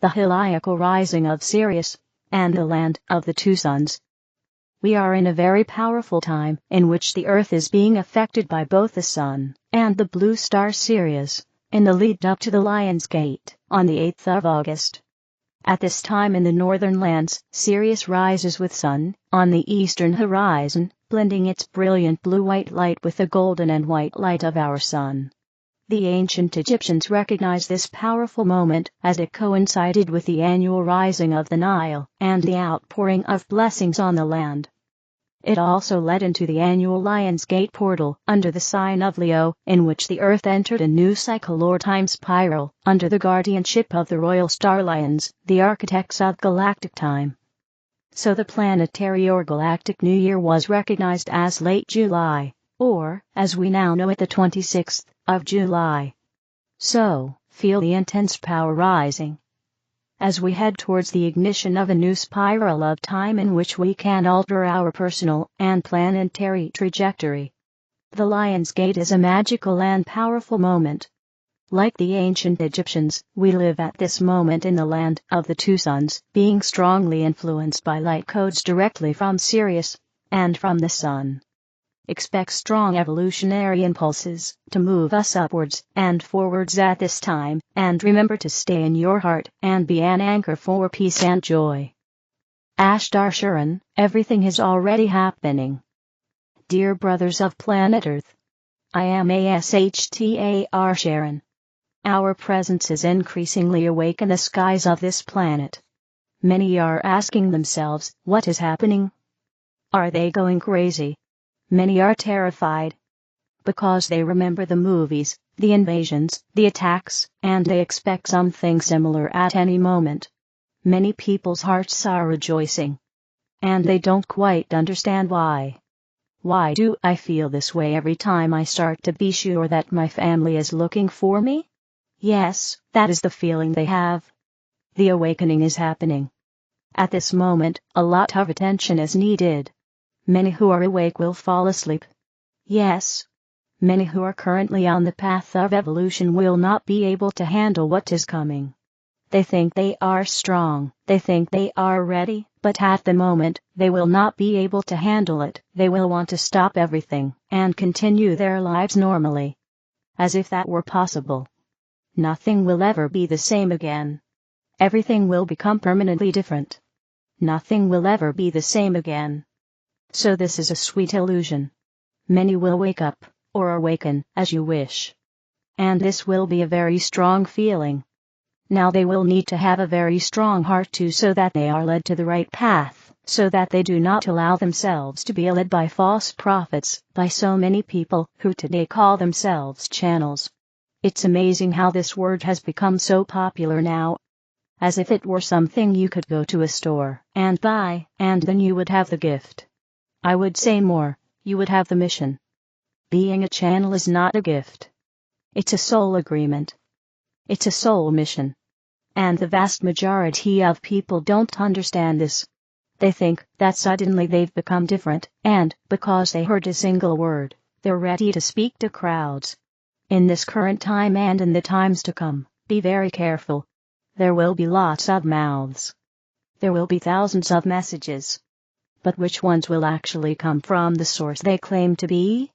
the Heliacal rising of Sirius, and the land of the two suns. We are in a very powerful time in which the Earth is being affected by both the Sun and the blue star Sirius, in the lead up to the Lion's Gate, on the 8th of August. At this time in the northern lands, Sirius rises with Sun on the eastern horizon, blending its brilliant blue-white light with the golden and white light of our Sun. The ancient Egyptians recognized this powerful moment as it coincided with the annual rising of the Nile and the outpouring of blessings on the land. It also led into the annual Lion's Gate portal under the sign of Leo, in which the Earth entered a new cycle or time spiral, under the guardianship of the royal star lions, the architects of galactic time. So the planetary or galactic New Year was recognized as late July, or, as we now know it, the 26th of July. So, feel the intense power rising as we head towards the ignition of a new spiral of time in which we can alter our personal and planetary trajectory. The Lion's Gate is a magical and powerful moment. Like the ancient Egyptians, we live at this moment in the land of the two suns, being strongly influenced by light codes directly from Sirius and from the Sun. Expect strong evolutionary impulses to move us upwards and forwards at this time, and remember to stay in your heart and be an anchor for peace and joy. Ashtar Sheran, everything is already happening. Dear brothers of planet Earth, I am Ashtar Sheran. Our presence is increasingly awake in the skies of this planet. Many are asking themselves, what is happening? Are they going crazy? Many are terrified because they remember the movies, the invasions, the attacks, and they expect something similar at any moment. Many people's hearts are rejoicing, and they don't quite understand why. Why do I feel this way every time I start to be sure that my family is looking for me? Yes, that is the feeling they have. The awakening is happening. At this moment, a lot of attention is needed. Many who are awake will fall asleep. Yes. Many who are currently on the path of evolution will not be able to handle what is coming. They think they are strong, they think they are ready, but at the moment, they will not be able to handle it. They will want to stop everything and continue their lives normally. As if that were possible. Nothing will ever be the same again. Everything will become permanently different. Nothing will ever be the same again. So this is a sweet illusion. Many will wake up, or awaken, as you wish. And this will be a very strong feeling. Now they will need to have a very strong heart too, so that they are led to the right path, so that they do not allow themselves to be led by false prophets, by so many people who today call themselves channels. It's amazing how this word has become so popular now. As if it were something you could go to a store and buy, and then you would have the gift. I would say more, you would have the mission. Being a channel is not a gift. It's a soul agreement. It's a soul mission. And the vast majority of people don't understand this. They think that suddenly they've become different, and, because they heard a single word, they're ready to speak to crowds. In this current time and in the times to come, be very careful. There will be lots of mouths. There will be thousands of messages. But which ones will actually come from the source they claim to be?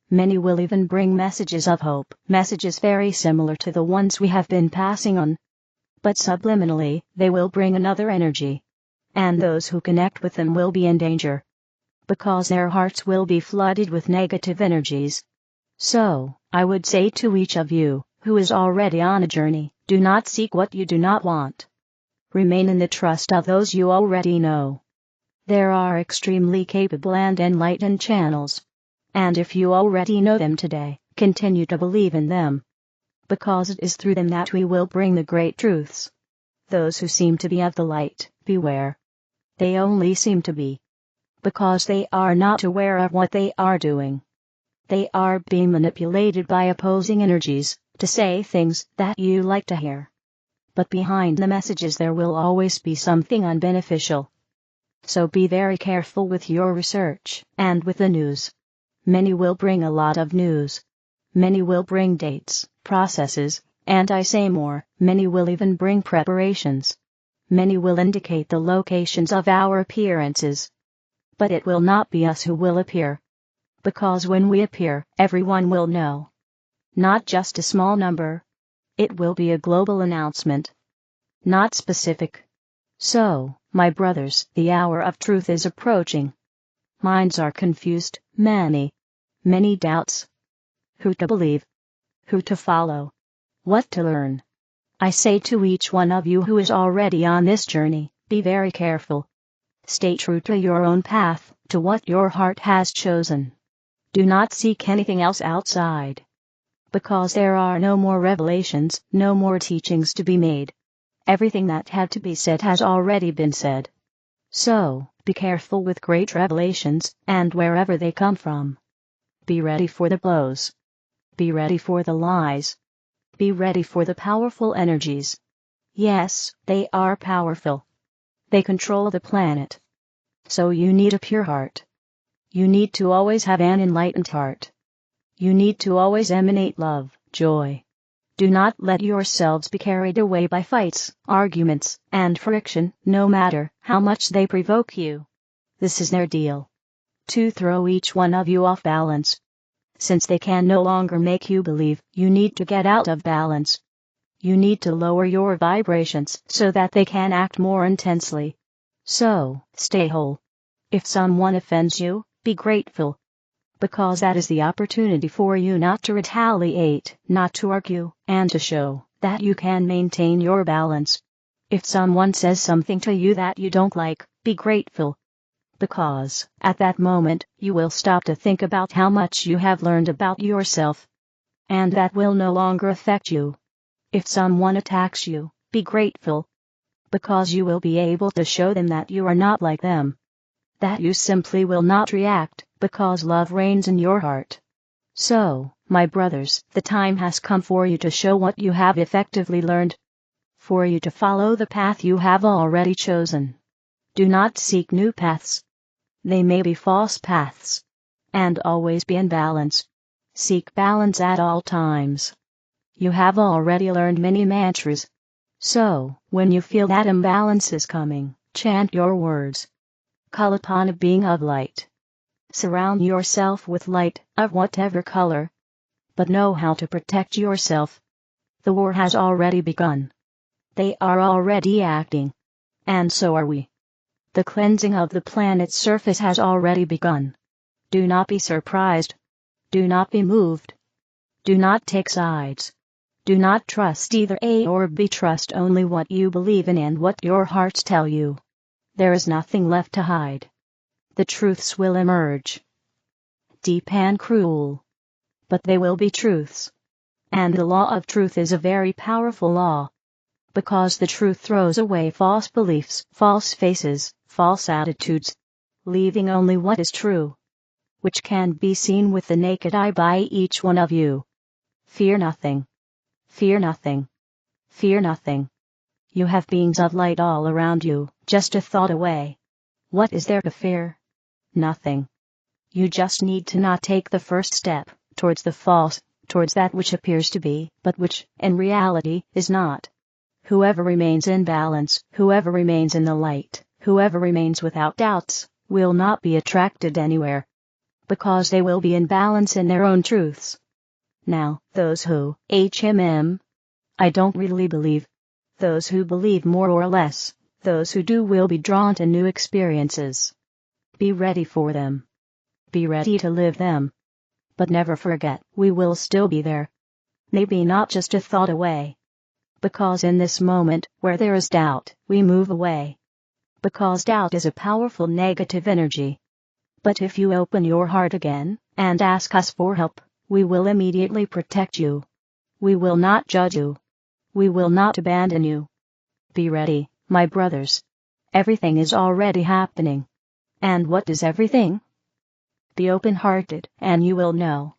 Many will even bring messages of hope, messages very similar to the ones we have been passing on. But subliminally, they will bring another energy. And those who connect with them will be in danger. Because their hearts will be flooded with negative energies. So, I would say to each of you, who is already on a journey, do not seek what you do not want. Remain in the trust of those you already know. There are extremely capable and enlightened channels. And if you already know them today, continue to believe in them. Because it is through them that we will bring the great truths. Those who seem to be of the light, beware. They only seem to be. Because they are not aware of what they are doing. They are being manipulated by opposing energies, to say things that you like to hear. But behind the messages there will always be something unbeneficial. So be very careful with your research, and with the news. Many will bring a lot of news. Many will bring dates, processes, And I say more, many will even bring preparations. Many will indicate the locations of our appearances. But it will not be us who will appear. Because when we appear, everyone will know. Not just a small number. It will be a global announcement. Not specific. So, my brothers, the hour of truth is approaching. Minds are confused, many doubts. Who to believe? Who to follow? What to learn? I say to each one of you who is already on this journey, be very careful. Stay true to your own path, to what your heart has chosen. Do not seek anything else outside. Because there are no more revelations, no more teachings to be made. Everything that had to be said has already been said. So, be careful with great revelations, and wherever they come from. Be ready for the blows. Be ready for the lies. Be ready for the powerful energies. Yes, they are powerful. They control the planet. So you need a pure heart. You need to always have an enlightened heart. You need to always emanate love, joy. Do not let yourselves be carried away by fights, arguments, and friction, no matter how much they provoke you. This is their deal. To throw each one of you off balance. Since they can no longer make you believe, you need to get out of balance. You need to lower your vibrations so that they can act more intensely. So, stay whole. If someone offends you, be grateful. Because that is the opportunity for you not to retaliate, not to argue, and to show that you can maintain your balance. If someone says something to you that you don't like, be grateful. Because, at that moment, you will stop to think about how much you have learned about yourself. And that will no longer affect you. If someone attacks you, be grateful. Because you will be able to show them that you are not like them. That you simply will not react, because love reigns in your heart. So, my brothers, the time has come for you to show what you have effectively learned. For you to follow the path you have already chosen. Do not seek new paths. They may be false paths. And always be in balance. Seek balance at all times. You have already learned many mantras. So, when you feel that imbalance is coming, chant your words. Call upon a being of light. Surround yourself with light, of whatever color. But know how to protect yourself. The war has already begun. They are already acting. And so are we. The cleansing of the planet's surface has already begun. Do not be surprised. Do not be moved. Do not take sides. Do not trust either A or B. Trust only what you believe in and what your hearts tell you. There is nothing left to hide. The truths will emerge. Deep and cruel. But they will be truths. And the law of truth is a very powerful law. Because the truth throws away false beliefs, false faces, false attitudes, leaving only what is true, which can be seen with the naked eye by each one of you. Fear nothing. Fear nothing. Fear nothing. You have beings of light all around you, just a thought away. What is there to fear? Nothing. You just need to not take the first step towards the false, towards that which appears to be, but which, in reality, is not. Whoever remains in balance, whoever remains in the light, whoever remains without doubts, will not be attracted anywhere. Because they will be in balance in their own truths. Now, those who, I don't really believe. Those who believe more or less, those who do will be drawn to new experiences. Be ready for them. Be ready to live them. But never forget, we will still be there. Maybe not just a thought away. Because in this moment, where there is doubt, we move away. Because doubt is a powerful negative energy. But if you open your heart again, and ask us for help, we will immediately protect you. We will not judge you. We will not abandon you. Be ready, my brothers. Everything is already happening. And what is everything? Be open-hearted, and you will know.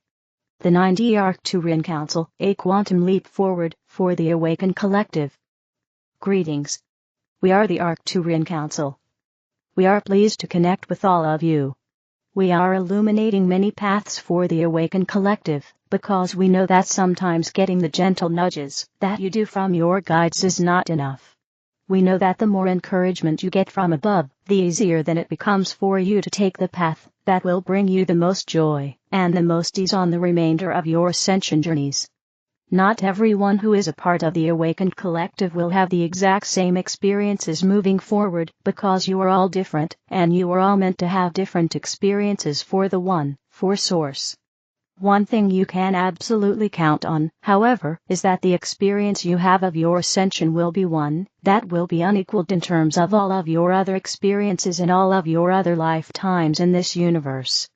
The 9D Arcturian Council, a quantum leap forward for the awakened collective. Greetings. We are the Arcturian Council. We are pleased to connect with all of you. We are illuminating many paths for the awakened collective, because we know that sometimes getting the gentle nudges that you do from your guides is not enough. We know that the more encouragement you get from above, the easier then it becomes for you to take the path that will bring you the most joy and the most ease on the remainder of your ascension journeys. Not everyone who is a part of the awakened collective will have the exact same experiences moving forward, because you are all different, and you are all meant to have different experiences for the one, for source. One thing you can absolutely count on, however, is that the experience you have of your ascension will be one that will be unequaled in terms of all of your other experiences in all of your other lifetimes in this universe.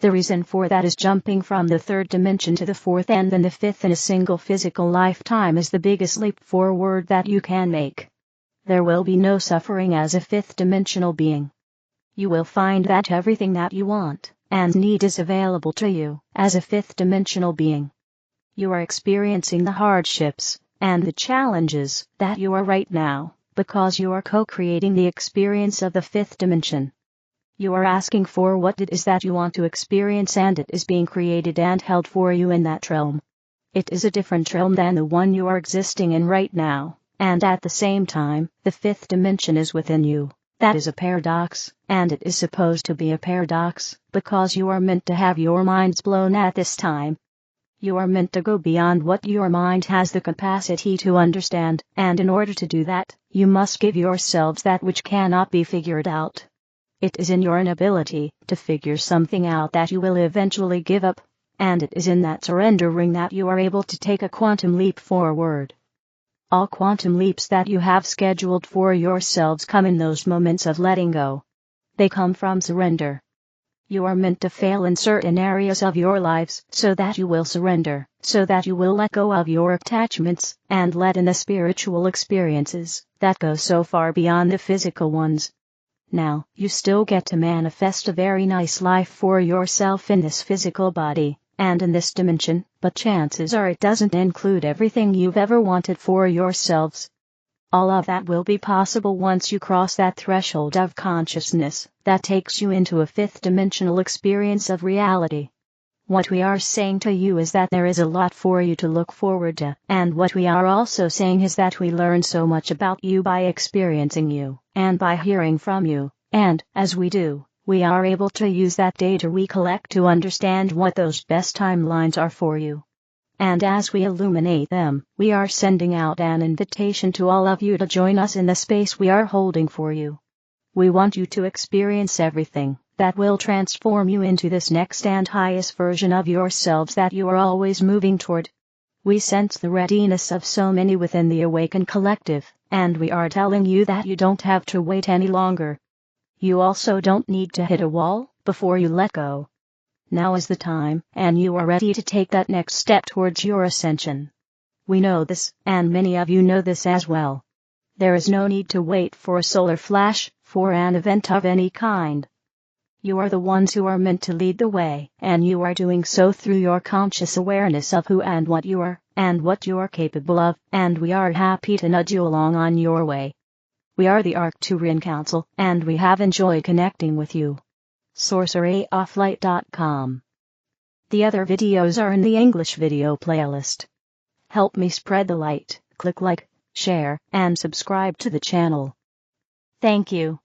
The reason for that is jumping from the third dimension to the fourth and then the fifth in a single physical lifetime is the biggest leap forward that you can make. There will be no suffering as a fifth-dimensional being. You will find that everything that you want and need is available to you as a fifth-dimensional being. You are experiencing the hardships and the challenges that you are right now because you are co-creating the experience of the fifth dimension. You are asking for what it is that you want to experience, and it is being created and held for you in that realm. It is a different realm than the one you are existing in right now, and at the same time, the fifth dimension is within you. That is a paradox, and it is supposed to be a paradox, because you are meant to have your minds blown at this time. You are meant to go beyond what your mind has the capacity to understand, and in order to do that, you must give yourselves that which cannot be figured out. It is in your inability to figure something out that you will eventually give up, and it is in that surrendering that you are able to take a quantum leap forward. All quantum leaps that you have scheduled for yourselves come in those moments of letting go. They come from surrender. You are meant to fail in certain areas of your lives so that you will surrender, so that you will let go of your attachments and let in the spiritual experiences that go so far beyond the physical ones. Now, you still get to manifest a very nice life for yourself in this physical body and in this dimension, but chances are it doesn't include everything you've ever wanted for yourselves. All of that will be possible once you cross that threshold of consciousness that takes you into a fifth-dimensional experience of reality. What we are saying to you is that there is a lot for you to look forward to, and what we are also saying is that we learn so much about you by experiencing you, and by hearing from you, and, as we do, we are able to use that data we collect to understand what those best timelines are for you. And as we illuminate them, we are sending out an invitation to all of you to join us in the space we are holding for you. We want you to experience everything that will transform you into this next and highest version of yourselves that you are always moving toward. We sense the readiness of so many within the awakened collective, and we are telling you that you don't have to wait any longer. You also don't need to hit a wall before you let go. Now is the time, and you are ready to take that next step towards your ascension. We know this, and many of you know this as well. There is no need to wait for a solar flash, for an event of any kind. You are the ones who are meant to lead the way, and you are doing so through your conscious awareness of who and what you are, and what you are capable of, and we are happy to nudge you along on your way. We are the Arcturian Council, and we have enjoyed connecting with you. sorceryofflight.com. The other videos are in the English video playlist. Help me spread the light, click like, share, and subscribe to the channel. Thank you.